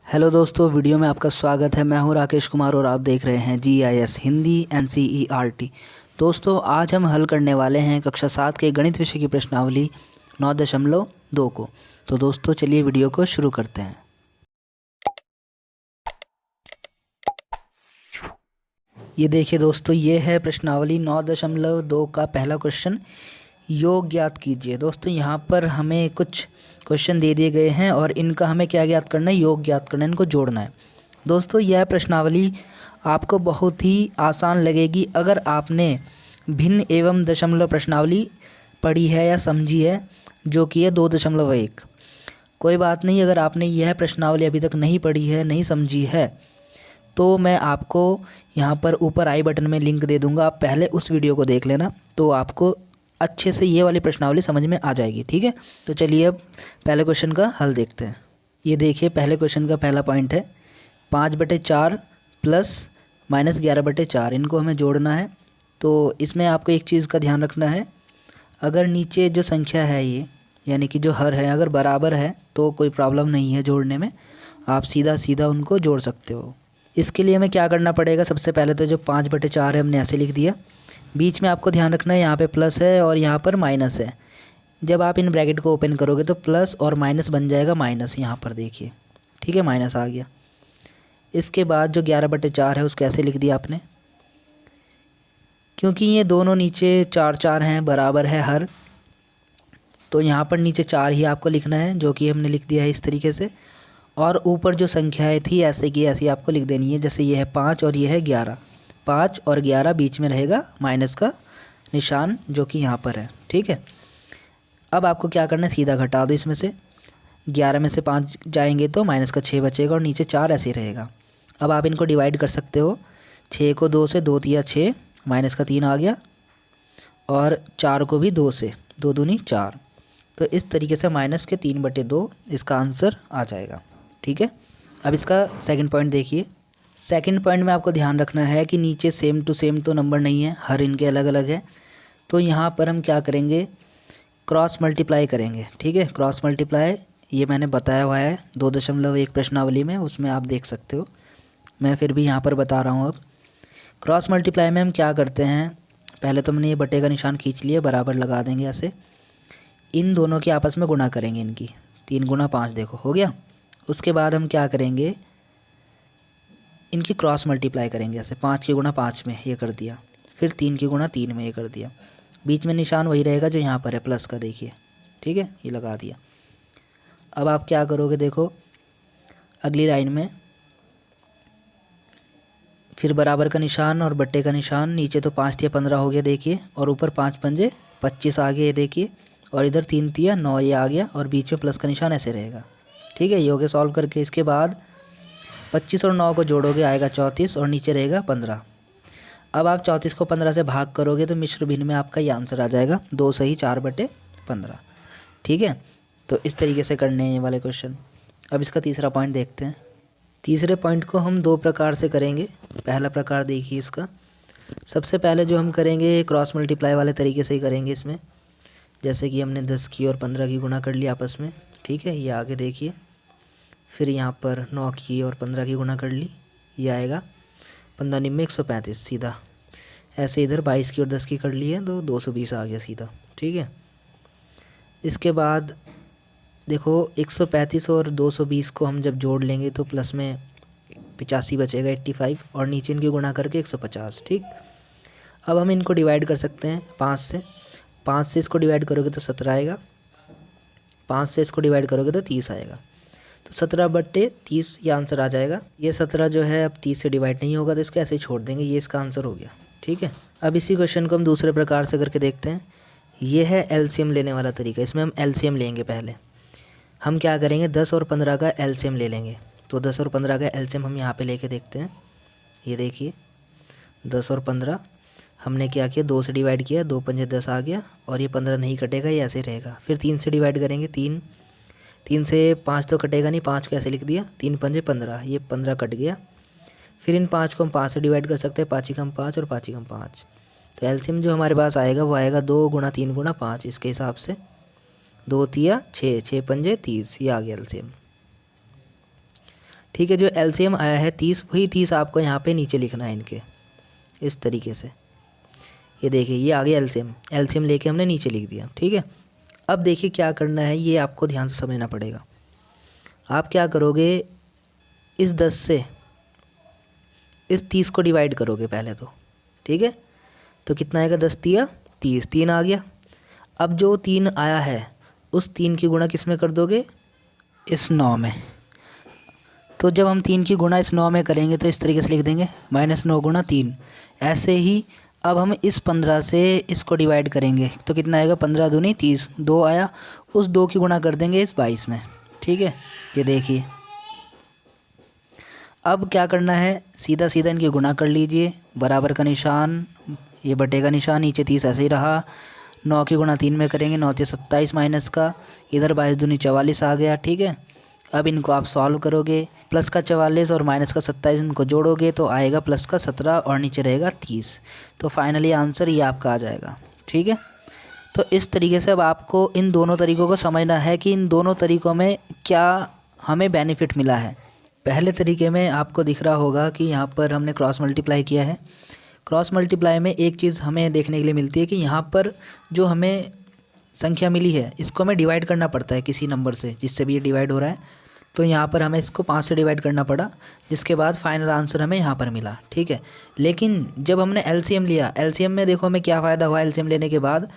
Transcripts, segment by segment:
Hello दोस्तों, video में आपका स्वागत है। मैं हूं राकेश कुमार और आप देख रहे हैं GIS हिंदी NCERT। दोस्तों, आज हम हल करने वाले हैं कक्षा 7 के गणित विषय की प्रश्नावली 9.2 को। तो दोस्तों चलिए वीडियो को शुरू करते हैं। ये देखिए दोस्तों, ये है प्रश्नावली 9.2 का पहला क्वेश्चन। योग ज्ञात कीजिए। दोस्तों यहाँ पर हमें कुछ क्वेश्चन दे दिए गए हैं और इनका हमें क्या ज्ञात करना है, योग ज्ञात करना है, इनको जोड़ना है। दोस्तों यह प्रश्नावली आपको बहुत ही आसान लगेगी अगर आपने भिन्न एवं दशमलव प्रश्नावली पढ़ी है या समझी है, जो कि है 2.1। कोई बात नहीं, अगर आपने यह प्रश्नावली अभी तक नहीं पढ़ी है, नहीं समझी है, तो मैं आपको यहाँ पर ऊपर आई बटन में लिंक दे दूँगा। आप पहले उस वीडियो को देख लेना, तो आपको अच्छे से ये वाली प्रश्नावली समझ में आ जाएगी। ठीक है, तो चलिए अब पहले क्वेश्चन का हल देखते हैं। ये देखिए, पहले क्वेश्चन का पहला पॉइंट है 5/4 प्लस -11/4, इनको हमें जोड़ना है। तो इसमें आपको एक चीज़ का ध्यान रखना है, अगर नीचे जो संख्या है ये, यानी कि जो हर है, अगर बराबर है तो कोई प्रॉब्लम नहीं है जोड़ने में, आप सीधा सीधा उनको जोड़ सकते हो। इसके लिए हमें क्या करना पड़ेगा, सबसे पहले तो जो 5/4 है हमने ऐसे लिख दिया। बीच में आपको ध्यान रखना है, यहाँ पे प्लस है और यहाँ पर माइनस है। जब आप इन ब्रैकेट को ओपन करोगे तो प्लस और माइनस बन जाएगा माइनस, यहाँ पर देखिए। ठीक है, माइनस आ गया। इसके बाद जो 11/4 है उसको ऐसे लिख दिया आपने, क्योंकि ये दोनों नीचे 4 हैं, बराबर है हर, तो यहाँ पर नीचे 4 ही आपको लिखना है, जो कि हमने लिख दिया है इस तरीके से। और ऊपर जो संख्याएँ थी ऐसे की ऐसी आपको लिख देनी है, जैसे ये है 5 और ये है 11। 5 और 11 बीच में रहेगा माइनस का निशान, जो कि यहाँ पर है। ठीक है, अब आपको क्या करना है, सीधा घटा दो इसमें से। 11 में से 5 जाएंगे तो माइनस का 6 बचेगा और नीचे 4 ऐसे ही रहेगा। अब आप इनको डिवाइड कर सकते हो, 6 को 2 से, 2 तिया 6, माइनस का 3 आ गया, और 4 को भी 2 से, 2 दूनी 4। तो इस तरीके से माइनस के 3/2 इसका आंसर आ जाएगा। ठीक है, अब इसका सेकंड पॉइंट देखिए। सेकंड पॉइंट में आपको ध्यान रखना है कि नीचे सेम टू सेम तो नंबर नहीं है, हर इनके अलग अलग है। तो यहाँ पर हम क्या करेंगे, क्रॉस मल्टीप्लाई करेंगे। ठीक है, क्रॉस मल्टीप्लाई ये मैंने बताया हुआ है 2.1 प्रश्नावली में, उसमें आप देख सकते हो। मैं फिर भी यहाँ पर बता रहा हूँ। अब क्रॉस मल्टीप्लाई में हम क्या करते हैं, पहले तो हमने ये बटे का निशान खींच लिया, बराबर लगा देंगे ऐसे। इन दोनों के आपस में गुणा करेंगे, इनकी 3 गुणा 5, देखो हो गया। उसके बाद हम क्या करेंगे, इनकी क्रॉस मल्टीप्लाई करेंगे ऐसे, 5 की गुणा 5 में ये कर दिया, फिर 3 की गुणा 3 में ये कर दिया। बीच में निशान वही रहेगा जो यहाँ पर है, प्लस का, देखिए। ठीक है, ये लगा दिया। अब आप क्या करोगे, देखो अगली लाइन में फिर बराबर का निशान और बट्टे का निशान, नीचे तो 5 तिया 15 हो गया देखिए, और ऊपर 5 पंजे 25 आ गया ये देखिए, और इधर 3 तिया 9 ये आ गया, और बीच में प्लस का निशान ऐसे रहेगा। ठीक है, ये हो गया सॉल्व करके। इसके बाद 25 और 9 को जोड़ोगे, आएगा 34 और नीचे रहेगा 15। अब आप 34 को 15 से भाग करोगे तो मिश्र भिन्न में आपका ये आंसर आ जाएगा, 2 सही 4/15। ठीक है, तो इस तरीके से करने हैं ये वाले क्वेश्चन। अब इसका तीसरा पॉइंट देखते हैं। तीसरे पॉइंट को हम 2 प्रकार से करेंगे। पहला प्रकार देखिए इसका, सबसे पहले जो हम करेंगे क्रॉस मल्टीप्लाई वाले तरीके से ही करेंगे इसमें, जैसे कि हमने 10 की और 15 की गुणा कर लिया आपस में। ठीक है, ये आगे देखिए, फिर यहाँ पर 9 की और 15 की गुणा कर ली, ये आएगा 15 निम्न 135 सीधा। ऐसे इधर 22 की और 10 की कर ली है तो 220 आ गया सीधा। ठीक है, इसके बाद देखो 135 और 220 को हम जब जोड़ लेंगे तो प्लस में 85 बचेगा 85, और नीचे इनकी गुणा करके 150। ठीक, अब हम इनको डिवाइड कर सकते हैं 5 से। 5 से इसको डिवाइड करोगे तो 17 आएगा, 5 से इसको डिवाइड करोगे तो 30 आएगा, तो 17/30 ये आंसर आ जाएगा। ये 17 जो है अब 30 से डिवाइड नहीं होगा तो इसको ऐसे ही छोड़ देंगे, ये इसका आंसर हो गया। ठीक है, अब इसी क्वेश्चन को हम दूसरे प्रकार से करके देखते हैं। ये है एलसीएम लेने वाला तरीका। इसमें हम एलसीएम लेंगे। पहले हम क्या करेंगे, 10 और 15 का एलसीएम ले लेंगे। तो 10 और 15 का एलसीएम हम यहाँ पे लेके देखते हैं। ये देखिए 10 और 15 हमने क्या किया, 2 से डिवाइड किया, 2 पंजे 10 आ गया, और ये 15 नहीं कटेगा, ये ऐसे रहेगा। फिर 3 से डिवाइड करेंगे, 3 से 5 तो कटेगा नहीं, 5 को ऐसे लिख दिया, 3 पंजे 15, ये 15 कट गया। फिर इन 5 को हम 5 से डिवाइड कर सकते हैं, 5 कम 5 और 5 कम 5। तो एलसीएम जो हमारे पास आएगा वो आएगा 2 गुणा 3 गुणा 5, इसके हिसाब से 2 तिया 6, 6 पंजे 30, ये आ गया एलसीएम। ठीक है। जो एलसीएम आया है 30, वही 30 आपको यहाँ पे नीचे लिखना है इनके, इस तरीके से। ये देखिए ये आ गया एलसीएम, एलसीएम लेके हमने नीचे लिख दिया। ठीक है। अब देखिए क्या करना है, ये आपको ध्यान से समझना पड़ेगा। आप क्या करोगे, इस 10 से इस 30 को डिवाइड करोगे पहले तो। ठीक है। तो कितना आएगा, 10 तिया 30, 3 आ गया। अब जो 3 आया है उस 3 की गुणा किस में कर दोगे, इस 9 में। तो जब हम 3 की गुणा इस 9 में करेंगे तो इस तरीके से लिख देंगे -9 गुणा 3। ऐसे ही अब हम इस 15 से इसको डिवाइड करेंगे तो कितना आएगा, 15 दूनी 30, 2 आया, उस 2 की गुणा कर देंगे इस 22 में। ठीक है। ये देखिए अब क्या करना है, सीधा सीधा इनकी गुणा कर लीजिए, बराबर का निशान, ये बटे का निशान, नीचे 30 ऐसे ही रहा। 9 की गुणा 3 में करेंगे, 9 27 माइनस का, इधर 22 दूनी 44 आ गया। ठीक है। अब इनको आप सॉल्व करोगे, प्लस का 44 और माइनस का 27 इनको जोड़ोगे तो आएगा प्लस का 17 और नीचे रहेगा 30। तो फाइनली आंसर ये आपका आ जाएगा। ठीक है। तो इस तरीके से अब आपको इन दोनों तरीक़ों को समझना है कि इन दोनों तरीक़ों में क्या हमें बेनिफिट मिला है। पहले तरीके में आपको दिख रहा होगा कि यहाँ पर हमने क्रॉस मल्टीप्लाई किया है। क्रॉस मल्टीप्लाई में एक चीज़ हमें देखने के लिए मिलती है कि यहाँ पर जो हमें संख्या मिली है इसको हमें डिवाइड करना पड़ता है किसी नंबर से, जिससे भी ये डिवाइड हो रहा है। तो यहाँ पर हमें इसको 5 से डिवाइड करना पड़ा, जिसके बाद फाइनल आंसर हमें यहाँ पर मिला। ठीक है। लेकिन जब हमने एलसीएम लिया, एलसीएम में देखो हमें क्या फ़ायदा हुआ, एलसीएम लेने के बाद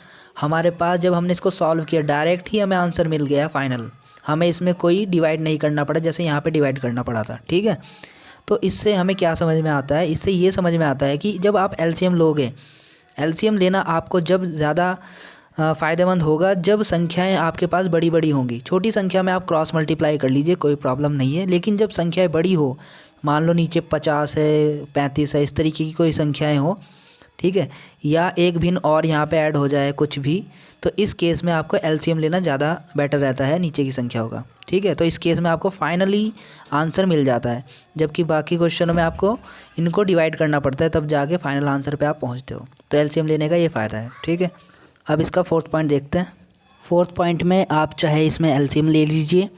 हमारे पास जब हमने इसको सॉल्व किया डायरेक्ट ही हमें आंसर मिल गया फाइनल, हमें इसमें कोई डिवाइड नहीं करना पड़ा जैसे यहाँ पे डिवाइड करना पड़ा था। ठीक है। तो इससे हमें क्या समझ में आता है, इससे ये समझ में आता है कि जब आप एलसीएम लोगे, एलसीएम लेना आपको जब ज़्यादा फ़ायदेमंद होगा जब संख्याएं आपके पास बड़ी बड़ी होंगी। छोटी संख्या में आप क्रॉस मल्टीप्लाई कर लीजिए, कोई प्रॉब्लम नहीं है। लेकिन जब संख्याएं बड़ी हो, मान लो नीचे 50 है, 35 है, इस तरीके की कोई संख्याएं हो, ठीक है, या एक भिन्न और यहाँ पे ऐड हो जाए कुछ भी, तो इस केस में आपको एलसीएम लेना ज़्यादा बेटर रहता है नीचे की संख्या होगा। ठीक है। तो इस केस में आपको फाइनली आंसर मिल जाता है, जबकि बाकी क्वेश्चनों में आपको इनको डिवाइड करना पड़ता है, तब जाके फाइनल आंसर पे आप पहुंचते हो। तो एलसीएम लेने का ये फ़ायदा है। ठीक है। अब इसका 4th पॉइंट देखते हैं। 4th पॉइंट में आप चाहे इसमें एलसीएम ले लीजिए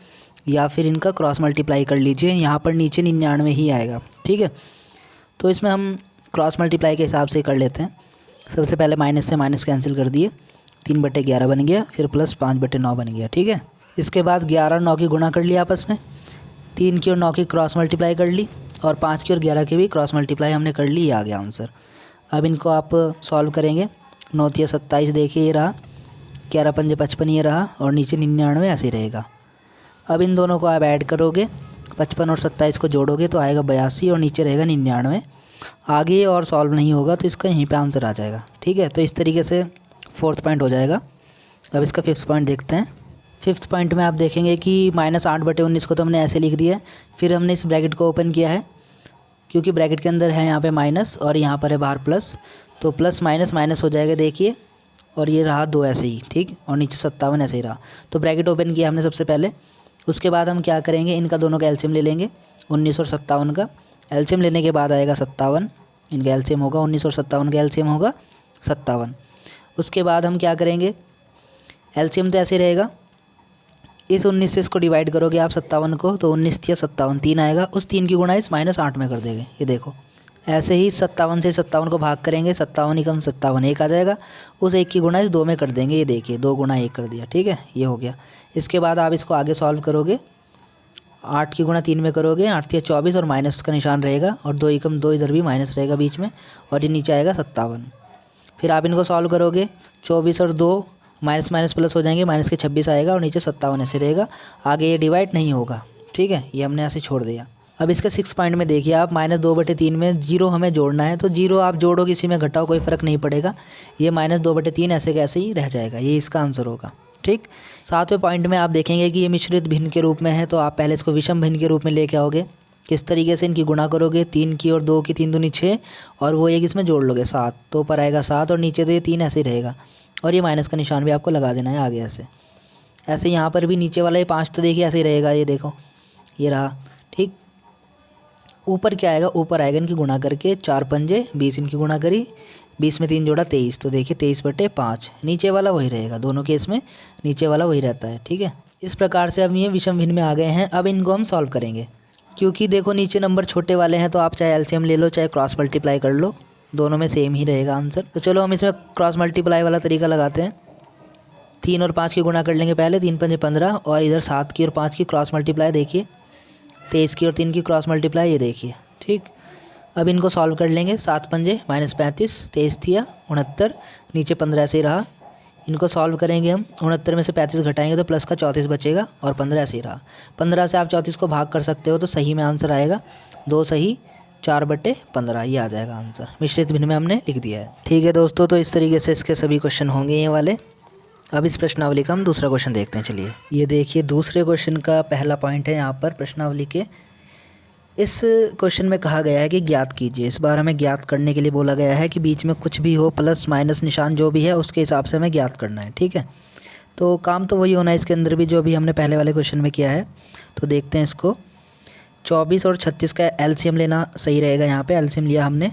या फिर इनका क्रॉस मल्टीप्लाई कर लीजिए, यहाँ पर नीचे 99 ही आएगा। ठीक है। तो इसमें हम क्रॉस मल्टीप्लाई के हिसाब से कर लेते हैं। सबसे पहले माइनस से माइनस कैंसिल कर दिए, 3/11 बन गया, फिर प्लस 5/9 बन गया। ठीक है। इसके बाद 11 और 9 की गुणा कर लिया आपस में, 3 की और 9 की क्रॉस मल्टीप्लाई कर ली, और 5 की और 11 की भी क्रॉस मल्टीप्लाई हमने कर ली, ये आ गया आंसर। अब इनको आप सॉल्व करेंगे, 9 तिया 27 देखिए ये रहा, 11 पंजे 55 ये रहा, और नीचे 99 ऐसे ही रहेगा। अब इन दोनों को आप ऐड करोगे, 55 और 27 को जोड़ोगे तो आएगा 82 और नीचे रहेगा 99। आगे और सॉल्व नहीं होगा तो इसका यहीं पे आंसर आ जाएगा। ठीक है। तो इस तरीके से 4th पॉइंट हो जाएगा। अब इसका 5th पॉइंट देखते हैं। 5th पॉइंट में आप देखेंगे कि -8/19 को तो हमने ऐसे लिख दिया है, फिर हमने इस ब्रैकेट को ओपन किया है क्योंकि ब्रैकेट के अंदर है यहाँ पे माइनस और यहाँ पर है बाहर प्लस, तो प्लस माइनस माइनस हो जाएगा देखिए, और ये रहा 2 ऐसे ही। ठीक। और नीचे 57 ऐसे ही रहा। तो ब्रैकेट ओपन किया हमने सबसे पहले, उसके बाद हम क्या करेंगे, इनका दोनों का एलसीएम ले लेंगे, 19 और 57 का एलसीएम लेने के बाद आएगा 57, इनका एलसीएम होगा 19 और 57 का एलसीएम होगा 57। उसके बाद हम क्या करेंगे, एलसीएम तो ऐसे रहेगा, इस 19 से इसको डिवाइड करोगे आप 57 को, तो 19 या 57 3 आएगा, उस 3 की गुणा इस -8 में कर देंगे। ये देखो ऐसे ही 57 से 57 को भाग करेंगे, 57 ही कम 57 1 आ जाएगा, उस 1 की गुणा इस 2 में कर देंगे। ये देखिए 2 गुणा 1 कर दिया। ठीक है। ये हो गया। इसके बाद आप इसको आगे सॉल्व करोगे, 8 की गुणा 3 में करोगे, 8 तिया 24 और माइनस का निशान रहेगा, और 2 एकम 2 इधर भी माइनस रहेगा बीच में, और ये नीचे आएगा 57। फिर आप इनको सॉल्व करोगे, 24 और 2 माइनस माइनस प्लस हो जाएंगे, माइनस के 26 आएगा और नीचे 57 ऐसे रहेगा। आगे ये डिवाइड नहीं होगा। ठीक है। ये हमने ऐसे छोड़ दिया। अब इसके 6 पॉइंट में देखिए आप, -2/3 में 0 हमें जोड़ना है, तो 0 आप जोड़ो किसी में घटाओ कोई फ़र्क नहीं पड़ेगा, ये -2/3 ऐसे कैसे ही रह जाएगा, ये इसका आंसर होगा। ठीक। 7वें पॉइंट में आप देखेंगे कि ये मिश्रित भिन्न के रूप में है, तो आप पहले इसको विषम भिन्न के रूप में लेके आओगे। किस तरीके से, इनकी गुणा करोगे, 3 की और 2 की, 3 दूनी 6, और वो एक इसमें जोड़ लोगे 7, तो ऊपर आएगा 7 और नीचे तो ये 3 ऐसे ही रहेगा, और ये माइनस का निशान भी आपको लगा देना है आगे ऐसे। ऐसे यहाँ पर भी नीचे वाला ये 5 तो देखिए ऐसे ही रहेगा, ये देखो ये रहा। ठीक। ऊपर क्या आएगा, ऊपर आएगा इनकी गुणा करके, 4 पंजे 20 इनकी गुणा करी, 20 में 3 जोड़ा 23, तो देखिए 23/5, नीचे वाला वही रहेगा, दोनों केस में नीचे वाला वही रहता है। ठीक है। इस प्रकार से अब ये विषम भिन्न में आ गए हैं। अब इनको हम सॉल्व करेंगे। क्योंकि देखो नीचे नंबर छोटे वाले हैं तो आप चाहे एलसीएम ले लो चाहे क्रॉस मल्टीप्लाई कर लो, दोनों में सेम ही रहेगा आंसर। तो चलो हम इसमें क्रॉस मल्टीप्लाई वाला तरीका लगाते हैं। 3 और 5 की गुणा कर लेंगे पहले, 3 पंजे 15, और इधर 7 की और 5 की क्रॉस मल्टीप्लाई देखिए, 23 की और 3 की क्रॉस मल्टीप्लाई ये देखिए। ठीक, अब इनको सॉल्व कर लेंगे। 7 पंजे -35, 23 तिया 69, नीचे 15 ऐसे ही रहा। इनको सॉल्व करेंगे हम, 69 में से 35 घटाएंगे तो प्लस का 34 बचेगा और 15 ऐसे ही रहा। 15 से आप 34 को भाग कर सकते हो तो सही में आंसर आएगा 2 सही 4/15, ये आ जाएगा आंसर। मिश्रित भिन्न में हमने लिख दिया है। ठीक है दोस्तों, तो इस तरीके से इसके सभी क्वेश्चन होंगे ये वाले। अब इस प्रश्नावली का हम दूसरा क्वेश्चन देखते हैं। चलिए ये देखिए, दूसरे क्वेश्चन का पहला पॉइंट है यहाँ पर प्रश्नावली के। इस क्वेश्चन में कहा गया है कि ज्ञात कीजिए। इस बार हमें ज्ञात करने के लिए बोला गया है कि बीच में कुछ भी हो, प्लस माइनस निशान जो भी है उसके हिसाब से हमें ज्ञात करना है। ठीक है, तो काम तो वही होना है इसके अंदर भी जो भी हमने पहले वाले क्वेश्चन में किया है। तो देखते हैं इसको। 24 और 36 का एलसीएम लेना सही रहेगा। यहाँ पे एलसीएम लिया हमने,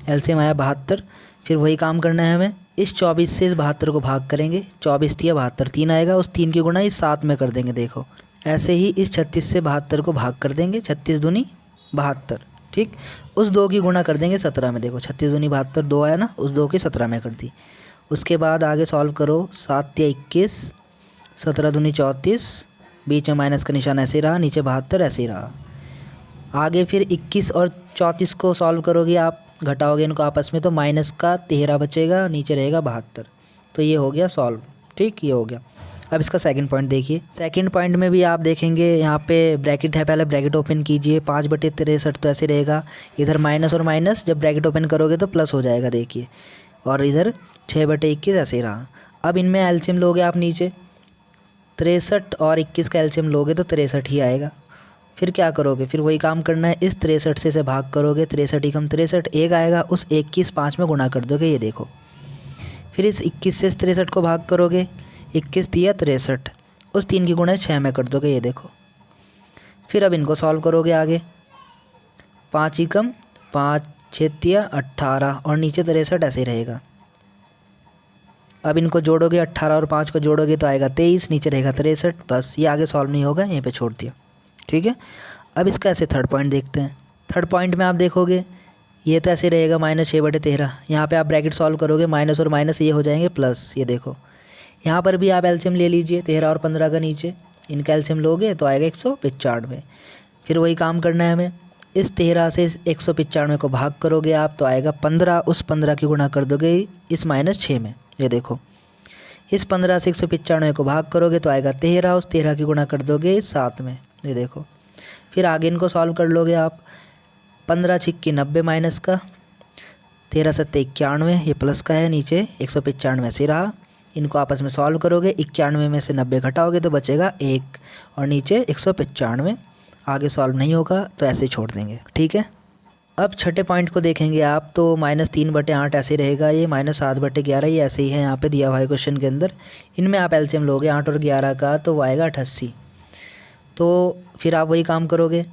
एलसीएम आया 72। फिर वही काम करना है हमें, इस 24 से इस 72 को भाग करेंगे। 24 तिया 72, 3 आएगा, उस 3 की गुणा इस 7 में कर देंगे। देखो ऐसे ही इस 36 से 72 को भाग कर देंगे, 36 दूनी 72। ठीक, उस 2 की गुणा कर देंगे 17 में। देखो 36 दूनी 72, 2 आया ना, उस 2 की 17 में कर दी। उसके बाद आगे सॉल्व करो, 7 तिया 21, 17 दूनी 34, बीच में माइनस का निशान ऐसे ही रहा, नीचे 72 ऐसे ही रहा। आगे फिर 21 और 34 को सॉल्व करोगे आप, घटाओगे इनको आपस में तो माइनस का 13 बचेगा, नीचे रहेगा 72। तो ये हो गया सॉल्व। ठीक, ये हो गया। अब इसका सेकंड पॉइंट देखिए। सेकंड पॉइंट में भी आप देखेंगे यहाँ पे ब्रैकेट है, पहले ब्रैकेट ओपन कीजिए। 5/63 तो ऐसे रहेगा, इधर माइनस और माइनस जब ब्रैकेट ओपन करोगे तो प्लस हो जाएगा देखिए, और इधर 6/21 ऐसे रहा। अब इनमें एलसीएम लोगे आप नीचे, 63 और 21 का एलसीएम लोगे तो 63 ही आएगा। फिर क्या करोगे, फिर वही काम करना है, इस 63 से इसे भाग करोगे, 63 एकम 63, 1 आएगा, उस 1 की इस 5 में गुणा कर दोगे, ये देखो। फिर इस 21 से इस 63 को भाग करोगे, 21 तिया 63, उस 3 की गुणा 6 में कर दोगे, ये देखो। फिर अब इनको सॉल्व करोगे आगे, 5 एकम 5, 6 तिया 18, और नीचे 63 ऐसे ही रहेगा। अब इनको जोड़ोगे, 18 और 5 को जोड़ोगे तो आएगा 23, नीचे रहेगा 63। बस, ये आगे सॉल्व नहीं होगा, यहीं पे छोड़ दिया। ठीक है, अब इसका ऐसे थर्ड पॉइंट देखते हैं। थर्ड पॉइंट में आप देखोगे ये तो ऐसे रहेगा -6/13। यहाँ पे आप ब्रैकेट सॉल्व करोगे, माइनस और माइनस ये हो जाएंगे प्लस, ये देखो। यहाँ पर भी आप एलसीएम ले लीजिए, 13 और 15 का नीचे, इनका एलसीएम लोगे तो आएगा 195। फिर वही काम करना है हमें, इस 13 से इस 195 को भाग करोगे आप तो आएगा 15, उस 15 की गुणा कर दोगे इस -6 में, ये देखो। इस 15 से 195 को भाग करोगे तो आएगा 13, उस 13 की गुणा कर दोगे इस 7 में, ये देखो। फिर आगे इनको सॉल्व कर लोगे आप, 15 छिक्की 90 माइनस का, 13 सत्ते 91, ये प्लस का है, नीचे 195 से रहा। इनको आपस में सॉल्व करोगे, 91 में से 90 घटाओगे तो बचेगा 1, और नीचे 195। आगे सॉल्व नहीं होगा तो ऐसे छोड़ देंगे। ठीक है, अब छठे पॉइंट को देखेंगे आप तो -3/8 ऐसे रहेगा, ये -7/11 ये ऐसे ही है यहाँ पे दिया हुआ है क्वेश्चन के अंदर। इनमें आप एलसीएम लोगे 8 और 11 का तो वो आएगा 88। तो फिर आप वही काम करोगे,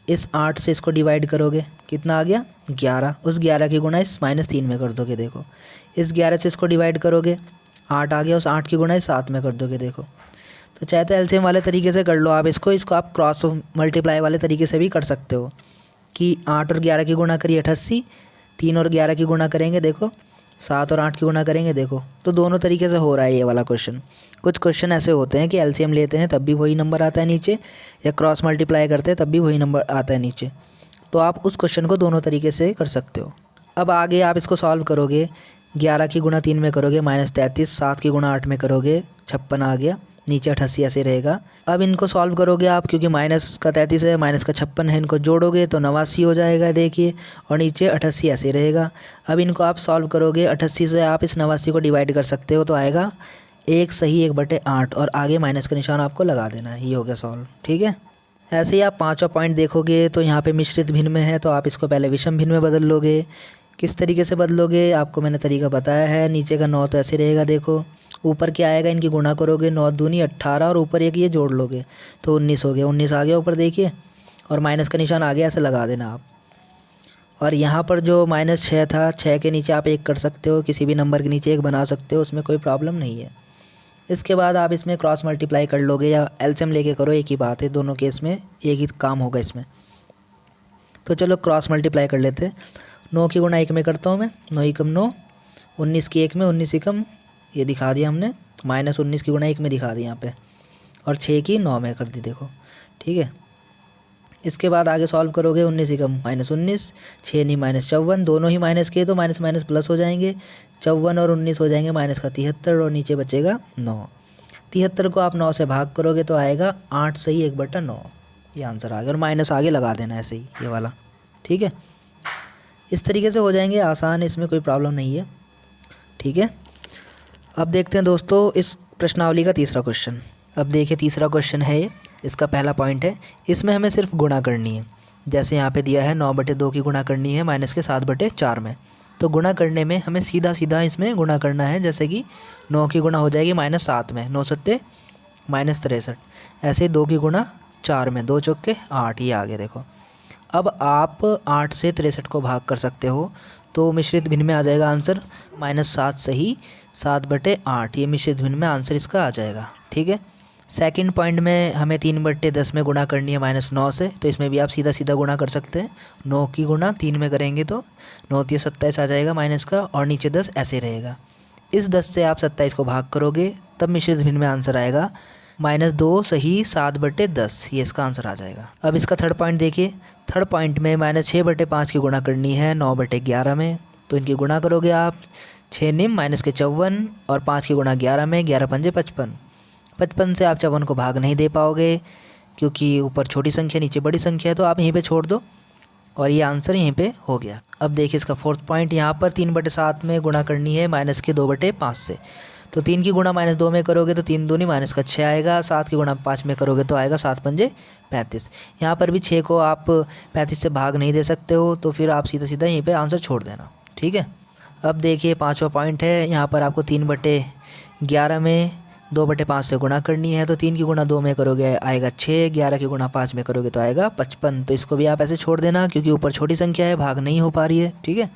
इस 8 से इसको डिवाइड करोगे, कितना आ गया 11, उस 11 की गुणा इस -3 में कर दोगे, देखो। इस 11 से इसको डिवाइड करोगे, 8 आ गया, उस 8 की गुणा इस 7 में कर दोगे, देखो। तो चाहे तो एलसीएम वाले तरीके से कर लो आप इसको आप क्रॉस मल्टीप्लाई वाले तरीके से भी कर सकते हो कि 8 और 11 की गुणा करिए 88, 3 और 11 की गुणा करेंगे, देखो 7 और 8 की गुणा करेंगे, देखो। तो दोनों तरीके से हो रहा है ये वाला क्वेश्चन। कुछ क्वेश्चन ऐसे होते हैं कि एलसीएम लेते हैं तब भी वही नंबर आता है नीचे, या क्रॉस मल्टीप्लाई करते हैं तब भी वही नंबर आता है नीचे। तो आप उस क्वेश्चन को दोनों तरीके से कर सकते हो। अब आगे आप इसको सॉल्व करोगे, 11 की गुणा 3 में करोगे -33, 7 की गुणा 8 में करोगे 56 आ गया, नीचे 88 ऐसे रहेगा। अब इनको सॉल्व करोगे आप, क्योंकि माइनस का 33 है, माइनस का 56 है, इनको जोड़ोगे तो 89 हो जाएगा, देखिए, और नीचे 88 ऐसे रहेगा। अब इनको आप सॉल्व करोगे, 88 से आप इस 89 को डिवाइड कर सकते हो तो आएगा 1 सही 1/8, और आगे माइनस का निशान आपको लगा देना है, ये हो गया सॉल्व। ठीक है, ऐसे ही आप पाँचवा पॉइंट देखोगे तो यहाँ पे मिश्रित भिन्न में है तो आप इसको पहले विषम भिन्न में बदल लोगे। किस तरीके से बदलोगे आपको मैंने तरीका बताया है। नीचे का 9 तो ऐसे रहेगा, देखो। ऊपर क्या आएगा, इनकी गुणा करोगे, 9 दूनी 18, और ऊपर एक ये जोड़ लोगे तो 19 हो गया, 19 आ गया ऊपर, देखिए, और माइनस का निशान आ गया, ऐसे लगा देना आप। और यहाँ पर जो -6 था, 6 के नीचे आप 1 कर सकते हो, किसी भी नंबर के नीचे 1 बना सकते हो, उसमें कोई प्रॉब्लम नहीं है। इसके बाद आप इसमें क्रॉस मल्टीप्लाई कर लोगे या एलसीएम लेके करो, एक ही बात है, दोनों केस में एक ही काम होगा इसमें। तो चलो क्रॉस मल्टीप्लाई कर लेते हैं। 9 की गुणा 1 में करता हूँ मैं, 9 एकम 9, 19 की 1 में, 19 एकम ये दिखा दिया हमने, माइनस 19 की गुणा 1 में दिखा दी यहाँ पे, और 6 की 9 में कर दी, देखो ठीक है। इसके बाद आगे सॉल्व करोगे, 19 एकम माइनस 19, 6 नहीं माइनस 54, दोनों ही माइनस किए तो माइनस माइनस प्लस हो जाएंगे, 54 और 19 हो जाएंगे माइनस का 73, और नीचे बचेगा 9। 73 को आप 9 से भाग करोगे तो आएगा 8 सही 1/9, ये आंसर आ गया। और माइनस आगे लगा देना ऐसे ही ये वाला, ठीक है। इस तरीके से हो जाएंगे आसान, इसमें कोई प्रॉब्लम नहीं है, ठीक है। अब देखते हैं दोस्तों इस प्रश्नावली का तीसरा क्वेश्चन। अब देखिए तीसरा क्वेश्चन है ये, इसका पहला पॉइंट है, इसमें हमें सिर्फ गुणा करनी है। जैसे यहाँ पे दिया है 9/2 की गुणा करनी है माइनस के 7/4 में, तो गुणा करने में हमें सीधा सीधा इसमें गुणा करना है। जैसे कि 9 की गुणा हो जाएगी -7 में, 9 सत्ते -63, ऐसे 2 की गुणा 4 में, 2 चौके 8, ये आगे देखो। अब आप 8 से 63 को भाग कर सकते हो, तो मिश्रित भिन्न में आ जाएगा आंसर -7 सही 7/8, ये मिश्रित भिन्न में आंसर इसका आ जाएगा, ठीक है। सेकंड पॉइंट में हमें 3/10 में गुणा करनी है -9 से, तो इसमें भी आप सीधा सीधा गुणा कर सकते हैं। 9 की गुणा 3 में करेंगे तो 9 3 27 आ जाएगा माइनस का, और नीचे 10 ऐसे रहेगा। इस 10 से आप 27 को भाग करोगे तब मिश्रित भिन्न में आंसर आएगा -2 सही 7/10, ये इसका आंसर आ जाएगा। अब इसका थर्ड पॉइंट देखिए, थर्ड पॉइंट में -6/5 की गुणा करनी है 9/11 में, तो इनकी गुणा करोगे आप, 6 निम माइनस के 54, और 5 की गुणा 11 में, 11 पंजे 55। 55 से आप 54 को भाग नहीं दे पाओगे क्योंकि ऊपर छोटी संख्या नीचे बड़ी संख्या है, तो आप यहीं पे छोड़ दो, और ये आंसर यहीं पे हो गया। अब देखिए इसका फोर्थ पॉइंट, यहाँ पर 3/7 में गुणा करनी है माइनस के 2/5 से, तो 3 की गुणा -2 में करोगे तो 3 दूनी माइनस का 6 आएगा, 7 की गुणा 5 में करोगे तो आएगा 7 पंजे 35। यहाँ पर भी 6 को आप 35 से भाग नहीं दे सकते हो, तो फिर आप सीधा सीधा यहीं पे आंसर छोड़ देना, ठीक है। अब देखिए पांचवा पॉइंट है, यहाँ पर आपको 3/11 में 2/5 से गुणा करनी है, तो 3 की गुणा 2 में करोगे आएगा 6, 11 की गुणा 5 में करोगे तो आएगा 55, तो इसको भी आप ऐसे छोड़ देना क्योंकि ऊपर छोटी संख्या है, भाग नहीं हो पा रही है, ठीक है।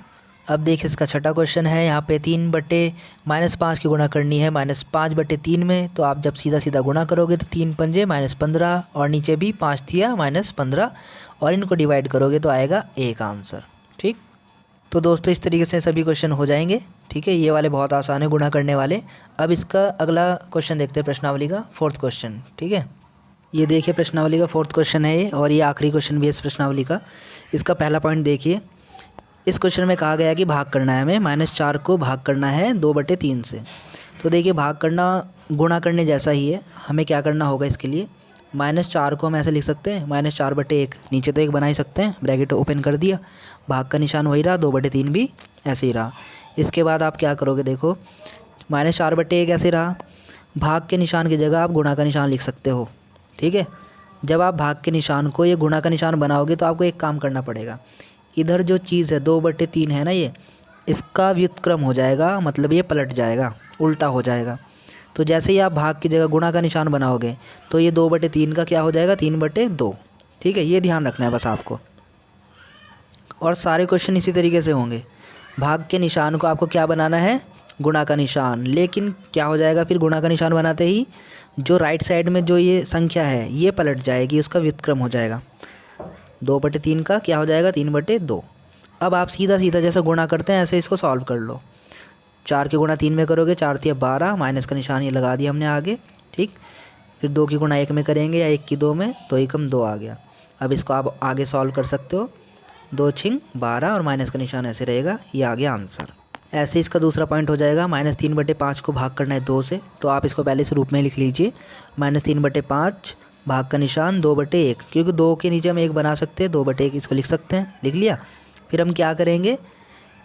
अब देखिए इसका छठा क्वेश्चन है, यहाँ पे 3/-5 की गुणा करनी है -5/3 में, तो आप जब सीधा सीधा गुणा करोगे तो 3 पंजे -15, और नीचे भी 5 थिया -15, और इनको डिवाइड करोगे तो आएगा 1 आंसर, ठीक। तो दोस्तों इस तरीके से सभी क्वेश्चन हो जाएंगे, ठीक है। ये वाले बहुत आसान है गुणा करने वाले। अब इसका अगला क्वेश्चन देखते हैं, प्रश्नावली का फोर्थ क्वेश्चन, ठीक है। ये देखिए प्रश्नावली का फोर्थ क्वेश्चन है ये, और ये आखिरी क्वेश्चन भी है इस प्रश्नावली का। इसका पहला पॉइंट देखिए, इस क्वेश्चन में कहा गया है कि भाग करना है हमें, -4 को भाग करना है 2/3 से। तो देखिए भाग करना गुणा करने जैसा ही है, हमें क्या करना होगा इसके लिए, -4 को हम ऐसे लिख सकते हैं -4/1, नीचे तो 1 बना ही सकते हैं, ब्रैकेट ओपन कर दिया, भाग का निशान वही रहा, 2/3 भी ऐसे ही रहा। इसके बाद आप क्या करोगे, देखो -4/1 ऐसे रहा, भाग के निशान की जगह आप गुणा का निशान लिख सकते हो, ठीक है। जब आप भाग के निशान को ये गुणा का निशान बनाओगे तो आपको एक काम करना पड़ेगा, इधर जो चीज़ है 2/3 है ना, ये इसका व्युत्क्रम हो जाएगा, मतलब ये पलट जाएगा, उल्टा हो जाएगा। तो जैसे ही आप भाग की जगह गुणा का निशान बनाओगे तो ये 2/3 का क्या हो जाएगा, 3/2, ठीक है। ये ध्यान रखना है बस आपको, और सारे क्वेश्चन इसी तरीके से होंगे। भाग के निशान को आपको क्या बनाना है, गुणा का निशान, लेकिन क्या हो जाएगा फिर गुणा का निशान बनाते ही जो राइट साइड में जो ये संख्या है ये पलट जाएगी, उसका व्युत्क्रम हो जाएगा, 2/3 का क्या हो जाएगा, 3/2। अब आप सीधा सीधा जैसा गुणा करते हैं ऐसे इसको सॉल्व कर लो। 4 की गुणा 3 में करोगे, 4 तिया 12, माइनस का निशान ये लगा दिया हमने आगे, ठीक। फिर 2 की गुणा 1 में करेंगे या 1 की 2 में, तो 1 2 आ गया। अब इसको आप आगे सॉल्व कर सकते हो, 2 छिंग 12, और माइनस का निशान ऐसे रहेगा, ये आ गया आंसर। ऐसे इसका दूसरा पॉइंट हो जाएगा, -3/5 को भाग करना है 2 से, तो आप इसको पहले इस रूप में लिख लीजिए, -3/5 भाग का निशान 2/1, क्योंकि 2 के नीचे हम 1 बना सकते हैं, 2/1 इसको लिख सकते हैं, लिख लिया। फिर हम क्या करेंगे,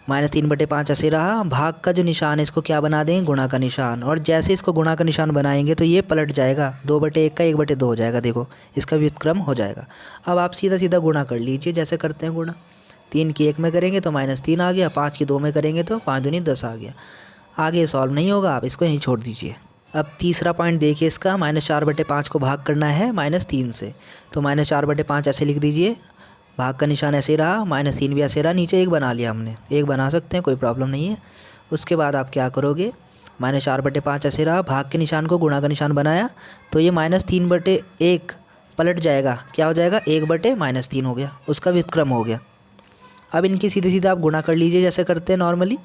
-3/5 ऐसे रहा, भाग का जो निशान है इसको क्या बना देंगे, गुणा का निशान, और जैसे इसको गुणा का निशान बनाएंगे तो ये पलट जाएगा, 2/1 का 1/2 हो जाएगा, देखो इसका व्युत्क्रम हो जाएगा। अब आप सीधा सीधा गुणा कर लीजिए जैसे करते हैं गुणा, 3 की 1 में करेंगे तो -3 आ गया, 5 की 2 में करेंगे तो 5 दूनी 10 आ गया। आगे सॉल्व नहीं होगा, आप इसको यहीं छोड़ दीजिए। अब तीसरा पॉइंट देखिए इसका, -4/5 को भाग करना है -3 से, तो -4/5 ऐसे लिख दीजिए, भाग का निशान ऐसे रहा, -3 भी ऐसे रहा, नीचे 1 बना लिया हमने, 1 बना सकते हैं, कोई प्रॉब्लम नहीं है। उसके बाद आप क्या करोगे, -4/5 ऐसे रहा, भाग के निशान को गुणा का निशान बनाया, तो ये -3/1 पलट जाएगा, क्या हो जाएगा 1/-3 हो गया, उसका व्युत्क्रम हो गया। अब इनकी सीधे सीधे आप गुणा कर लीजिए जैसे करते हैं नॉर्मली।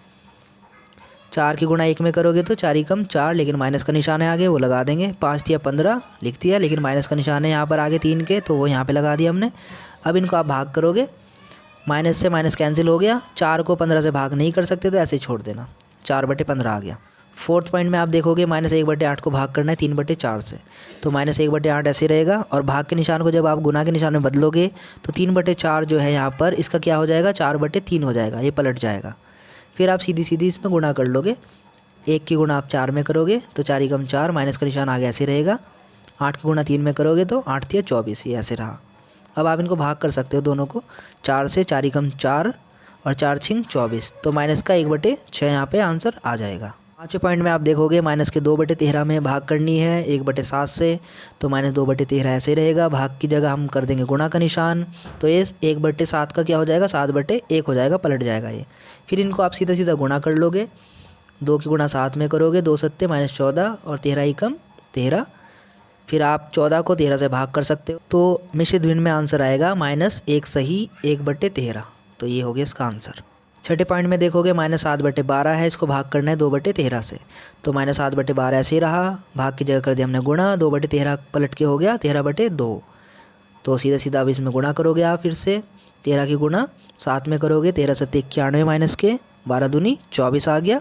4 की गुणा 1 में करोगे तो 4 एकम 4, लेकिन माइनस का निशान है आगे, वो लगा देंगे। 5 तिया 15 लिख दिया, लेकिन माइनस का निशान है यहाँ पर आगे 3 के, तो वो यहाँ पे लगा दिया हमने। अब इनको आप भाग करोगे, माइनस से माइनस कैंसिल हो गया। 4 को 15 से भाग नहीं कर सकते तो ऐसे ही छोड़ देना, 4/15 आ गया। फोर्थ पॉइंट में आप देखोगे -1/8 को भाग करना है 3/4 से, तो -1/8 ऐसे रहेगा। और भाग के निशान को जब आप गुना के निशान में बदलोगे तो 3/4 जो है यहाँ पर इसका क्या हो जाएगा 4/3 हो जाएगा, ये पलट जाएगा। फिर आप सीधी सीधी इसमें गुणा कर लोगे, 1 की गुणा आप 4 में करोगे तो 4 एकम 4, माइनस का निशान आगे ऐसे रहेगा। 8 की गुणा 3 में करोगे तो 8 तिया 24, ये ऐसे रहा। अब आप इनको भाग कर सकते हो दोनों को, 4 से 4 एकम 4 और 4 छिंग 24, तो माइनस का 1/6 यहाँ पे आंसर आ जाएगा। 5वें पॉइंट में आप देखोगे माइनस के 2/13 में भाग करनी है 1/7 से, तो -2/13 ऐसे रहेगा। भाग की जगह हम कर देंगे गुणा का निशान, तो ये 1/7 का क्या हो जाएगा 7/1 हो जाएगा, पलट जाएगा ये। फिर इनको आप सीधा सीधा गुणा कर लोगे, 2 की गुणा 7 में करोगे, 2 सत्ते -14 और 13 एकम 13। फिर आप 14 को 13 से भाग कर सकते हो, तो मिश्रित भिन्न में आंसर आएगा -1 सही 1/13, तो ये हो गया इसका आंसर। 6ठे पॉइंट में देखोगे -7/12 है, इसको भाग करना है 2/13 से, तो -7/12 ऐसे ही रहा। भाग की जगह कर दिया हमने गुणा, 2/13 पलट के हो गया 13/2, तो सीधा सीधा अब इसमें गुणा करोगे आप फिर से। 13 की गुणा 7 में करोगे, 13 सत्ते 91 माइनस के 12 दूनी 24 आ गया।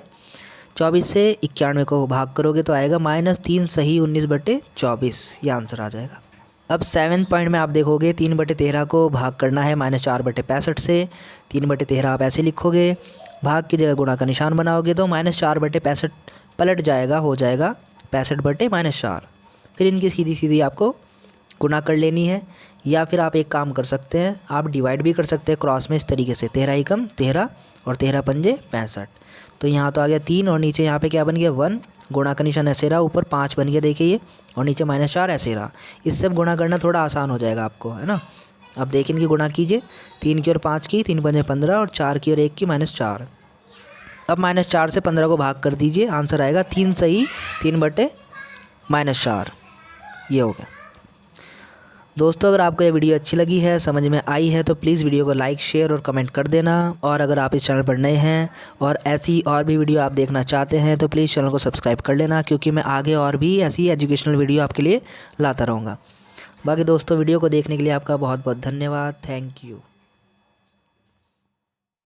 24 से 91 को भाग करोगे तो आएगा -3 सही 19/24, ये आंसर आ जाएगा। अब 7वें पॉइंट में आप देखोगे 3/13 को भाग करना है -4/65 से, 3/13 आप ऐसे लिखोगे, भाग की जगह गुणा का निशान बनाओगे तो -4/65 पलट जाएगा, हो जाएगा 65/-4। फिर इनकी सीधी सीधी आपको गुणा कर लेनी है, या फिर आप एक काम कर सकते हैं, आप डिवाइड भी कर सकते हैं क्रॉस में इस तरीके से, 13 एकम 13 और 13 पंजे 65, तो यहाँ तो आ गया 3 और नीचे यहाँ पे क्या बन गया 1, गुणा का निशान ऐसे रहा, ऊपर 5 बन गया देखिए ये, और नीचे -4 ऐसे रहा। इससे अब गुणा करना थोड़ा आसान हो जाएगा आपको, है ना। अब देखिए इनकी गुणा कीजिए, 3 की और 5 की, 3 पंजे 15 और 4 की और 1 की -4। अब -4 से 15 को भाग कर दीजिए, आंसर आएगा 3 सही 3/-4, ये हो गया। दोस्तों अगर आपको ये वीडियो अच्छी लगी है, समझ में आई है, तो प्लीज़ वीडियो को लाइक शेयर और कमेंट कर देना। और अगर आप इस चैनल पर नए हैं और ऐसी और भी वीडियो आप देखना चाहते हैं तो प्लीज़ चैनल को सब्सक्राइब कर लेना, क्योंकि मैं आगे और भी ऐसी एजुकेशनल वीडियो आपके लिए लाता रहूँगा। बाकी दोस्तों वीडियो को देखने के लिए आपका बहुत बहुत धन्यवाद, थैंक यू।